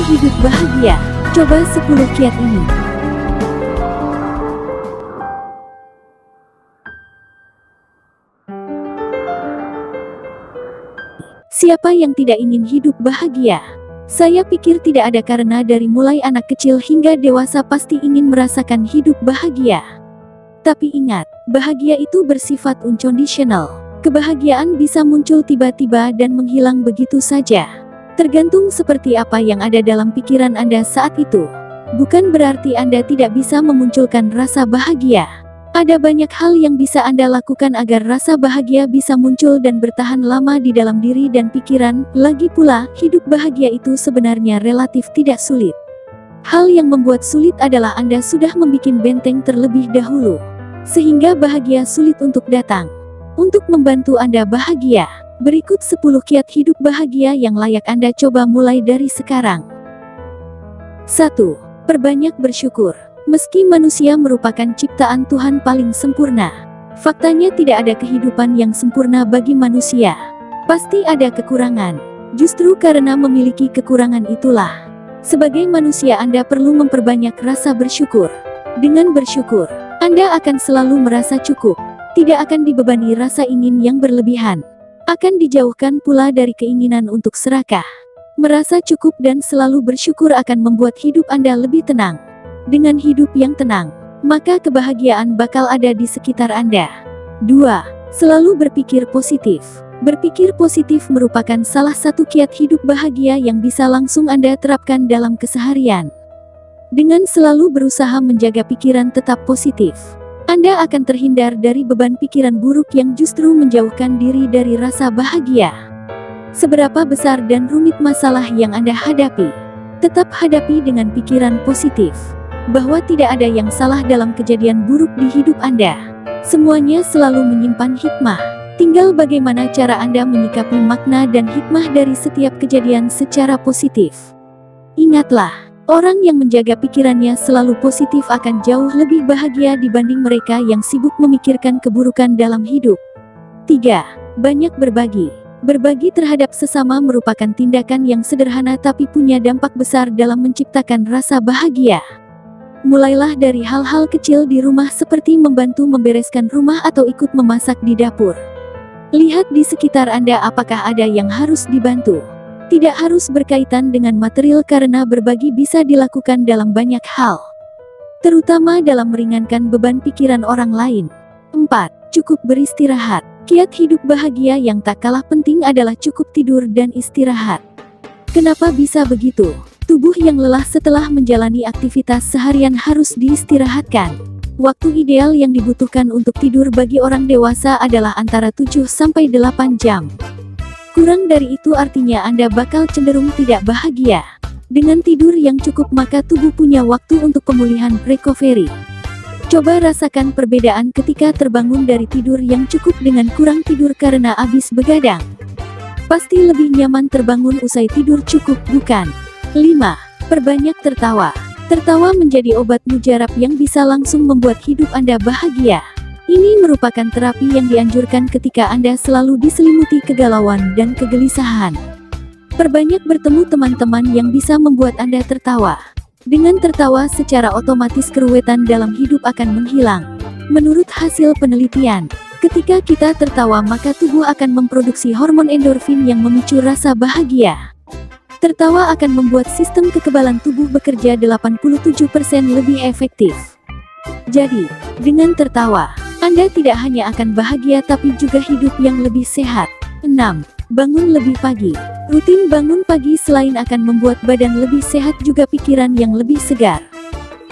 hidup bahagia. Coba 10 kiat ini. Siapa yang tidak ingin hidup bahagia? Saya pikir tidak ada, karena dari mulai anak kecil hingga dewasa pasti ingin merasakan hidup bahagia. Tapi ingat, bahagia itu bersifat unconditional. Kebahagiaan bisa muncul tiba-tiba dan menghilang begitu saja. Tergantung seperti apa yang ada dalam pikiran Anda saat itu. Bukan berarti Anda tidak bisa memunculkan rasa bahagia. Ada banyak hal yang bisa Anda lakukan agar rasa bahagia bisa muncul dan bertahan lama di dalam diri dan pikiran. Lagi pula, hidup bahagia itu sebenarnya relatif tidak sulit. Hal yang membuat sulit adalah Anda sudah membuat benteng terlebih dahulu, sehingga bahagia sulit untuk datang. Untuk membantu Anda bahagia, berikut 10 kiat hidup bahagia yang layak Anda coba mulai dari sekarang. 1. Perbanyak bersyukur. Meski manusia merupakan ciptaan Tuhan paling sempurna, faktanya tidak ada kehidupan yang sempurna bagi manusia. Pasti ada kekurangan. Justru karena memiliki kekurangan itulah, sebagai manusia Anda perlu memperbanyak rasa bersyukur. Dengan bersyukur, Anda akan selalu merasa cukup, tidak akan dibebani rasa ingin yang berlebihan, akan dijauhkan pula dari keinginan untuk serakah. Merasa cukup dan selalu bersyukur akan membuat hidup Anda lebih tenang. Dengan hidup yang tenang, maka kebahagiaan bakal ada di sekitar Anda. 2. Selalu berpikir positif. Berpikir positif merupakan salah satu kiat hidup bahagia yang bisa langsung Anda terapkan dalam keseharian. Dengan selalu berusaha menjaga pikiran tetap positif, Anda akan terhindar dari beban pikiran buruk yang justru menjauhkan diri dari rasa bahagia. Seberapa besar dan rumit masalah yang Anda hadapi, tetap hadapi dengan pikiran positif, bahwa tidak ada yang salah dalam kejadian buruk di hidup Anda. Semuanya selalu menyimpan hikmah. Tinggal bagaimana cara Anda menyikapi makna dan hikmah dari setiap kejadian secara positif. Ingatlah, orang yang menjaga pikirannya selalu positif akan jauh lebih bahagia dibanding mereka yang sibuk memikirkan keburukan dalam hidup. 3. Banyak berbagi. Berbagi terhadap sesama merupakan tindakan yang sederhana tapi punya dampak besar dalam menciptakan rasa bahagia. Mulailah dari hal-hal kecil di rumah seperti membantu membereskan rumah atau ikut memasak di dapur. Lihat di sekitar Anda apakah ada yang harus dibantu. Tidak harus berkaitan dengan material karena berbagi bisa dilakukan dalam banyak hal, terutama dalam meringankan beban pikiran orang lain. 4. Cukup beristirahat. Kiat hidup bahagia yang tak kalah penting adalah cukup tidur dan istirahat. Kenapa bisa begitu? Tubuh yang lelah setelah menjalani aktivitas seharian harus diistirahatkan. Waktu ideal yang dibutuhkan untuk tidur bagi orang dewasa adalah antara 7-8 jam. Kurang dari itu artinya Anda bakal cenderung tidak bahagia. Dengan tidur yang cukup maka tubuh punya waktu untuk pemulihan recovery. Coba rasakan perbedaan ketika terbangun dari tidur yang cukup dengan kurang tidur karena habis begadang. Pasti lebih nyaman terbangun usai tidur cukup, bukan? 5. Perbanyak tertawa. Tertawa menjadi obat mujarab yang bisa langsung membuat hidup Anda bahagia. Ini merupakan terapi yang dianjurkan ketika Anda selalu diselimuti kegalauan dan kegelisahan. Perbanyak bertemu teman-teman yang bisa membuat Anda tertawa. Dengan tertawa secara otomatis keruwetan dalam hidup akan menghilang. Menurut hasil penelitian, ketika kita tertawa maka tubuh akan memproduksi hormon endorfin yang memicu rasa bahagia. Tertawa akan membuat sistem kekebalan tubuh bekerja 87% lebih efektif. Jadi, dengan tertawa, Anda tidak hanya akan bahagia tapi juga hidup yang lebih sehat. 6. Bangun lebih pagi. Rutin bangun pagi selain akan membuat badan lebih sehat juga pikiran yang lebih segar.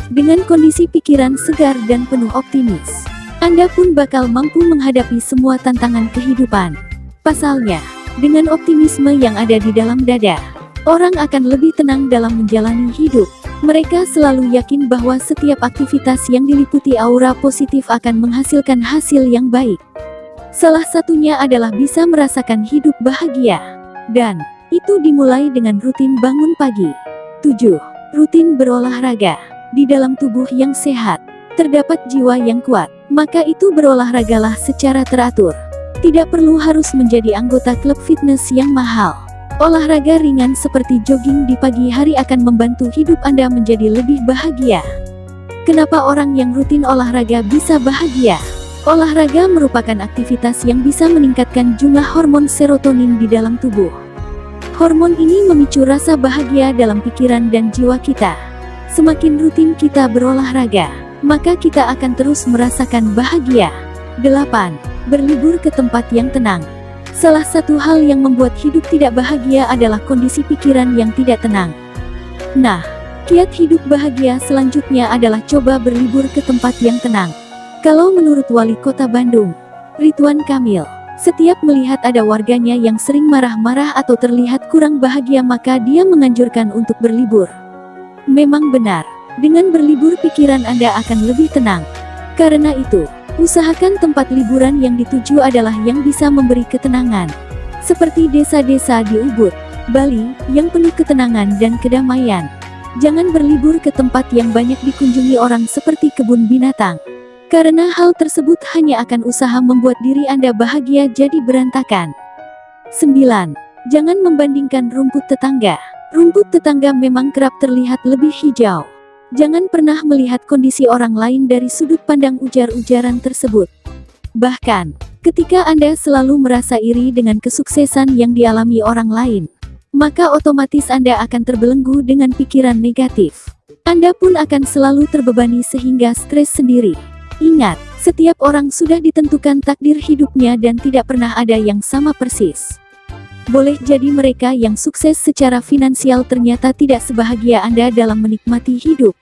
Dengan kondisi pikiran segar dan penuh optimis, Anda pun bakal mampu menghadapi semua tantangan kehidupan. Pasalnya, dengan optimisme yang ada di dalam dada, orang akan lebih tenang dalam menjalani hidup. Mereka selalu yakin bahwa setiap aktivitas yang diliputi aura positif akan menghasilkan hasil yang baik. Salah satunya adalah bisa merasakan hidup bahagia. Dan itu dimulai dengan rutin bangun pagi. 7. Rutin berolahraga. Di dalam tubuh yang sehat, terdapat jiwa yang kuat. Maka itu berolahragalah secara teratur. Tidak perlu harus menjadi anggota klub fitness yang mahal. Olahraga ringan seperti jogging di pagi hari akan membantu hidup Anda menjadi lebih bahagia. Kenapa orang yang rutin olahraga bisa bahagia? Olahraga merupakan aktivitas yang bisa meningkatkan jumlah hormon serotonin di dalam tubuh. Hormon ini memicu rasa bahagia dalam pikiran dan jiwa kita. Semakin rutin kita berolahraga, maka kita akan terus merasakan bahagia. 8. Berlibur ke tempat yang tenang. Salah satu hal yang membuat hidup tidak bahagia adalah kondisi pikiran yang tidak tenang. Nah, kiat hidup bahagia selanjutnya adalah coba berlibur ke tempat yang tenang. Kalau menurut Wali Kota Bandung, Ridwan Kamil, setiap melihat ada warganya yang sering marah-marah atau terlihat kurang bahagia maka dia menganjurkan untuk berlibur. Memang benar, dengan berlibur pikiran Anda akan lebih tenang. Karena itu, usahakan tempat liburan yang dituju adalah yang bisa memberi ketenangan. Seperti desa-desa di Ubud, Bali, yang penuh ketenangan dan kedamaian. Jangan berlibur ke tempat yang banyak dikunjungi orang seperti kebun binatang. Karena hal tersebut hanya akan usaha membuat diri Anda bahagia jadi berantakan. 9. Jangan membandingkan rumput tetangga. Rumput tetangga memang kerap terlihat lebih hijau. Jangan pernah melihat kondisi orang lain dari sudut pandang ujar-ujaran tersebut. Bahkan, ketika Anda selalu merasa iri dengan kesuksesan yang dialami orang lain, maka otomatis Anda akan terbelenggu dengan pikiran negatif. Anda pun akan selalu terbebani sehingga stres sendiri. Ingat, setiap orang sudah ditentukan takdir hidupnya dan tidak pernah ada yang sama persis. Boleh jadi mereka yang sukses secara finansial ternyata tidak sebahagia Anda dalam menikmati hidup.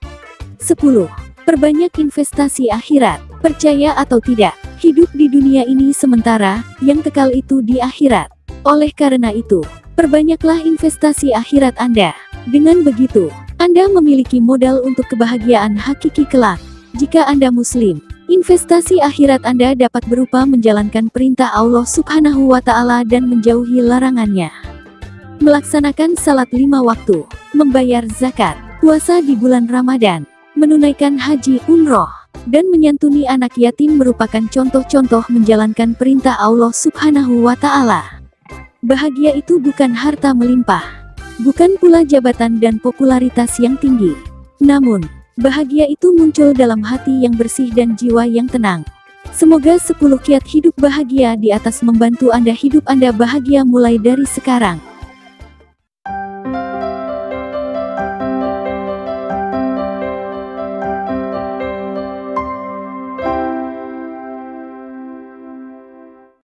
10. Perbanyak investasi akhirat. Percaya atau tidak, hidup di dunia ini sementara, yang kekal itu di akhirat. Oleh karena itu, perbanyaklah investasi akhirat Anda. Dengan begitu, Anda memiliki modal untuk kebahagiaan hakiki kelak. Jika Anda Muslim, investasi akhirat Anda dapat berupa menjalankan perintah Allah Subhanahu wa Ta'ala dan menjauhi larangannya. Melaksanakan salat 5 waktu, membayar zakat, puasa di bulan Ramadan, menunaikan haji umroh, dan menyantuni anak yatim merupakan contoh-contoh menjalankan perintah Allah Subhanahu wa Ta'ala. Bahagia itu bukan harta melimpah, bukan pula jabatan dan popularitas yang tinggi. Namun, bahagia itu muncul dalam hati yang bersih dan jiwa yang tenang. Semoga 10 kiat hidup bahagia di atas membantu Anda hidup Anda bahagia mulai dari sekarang.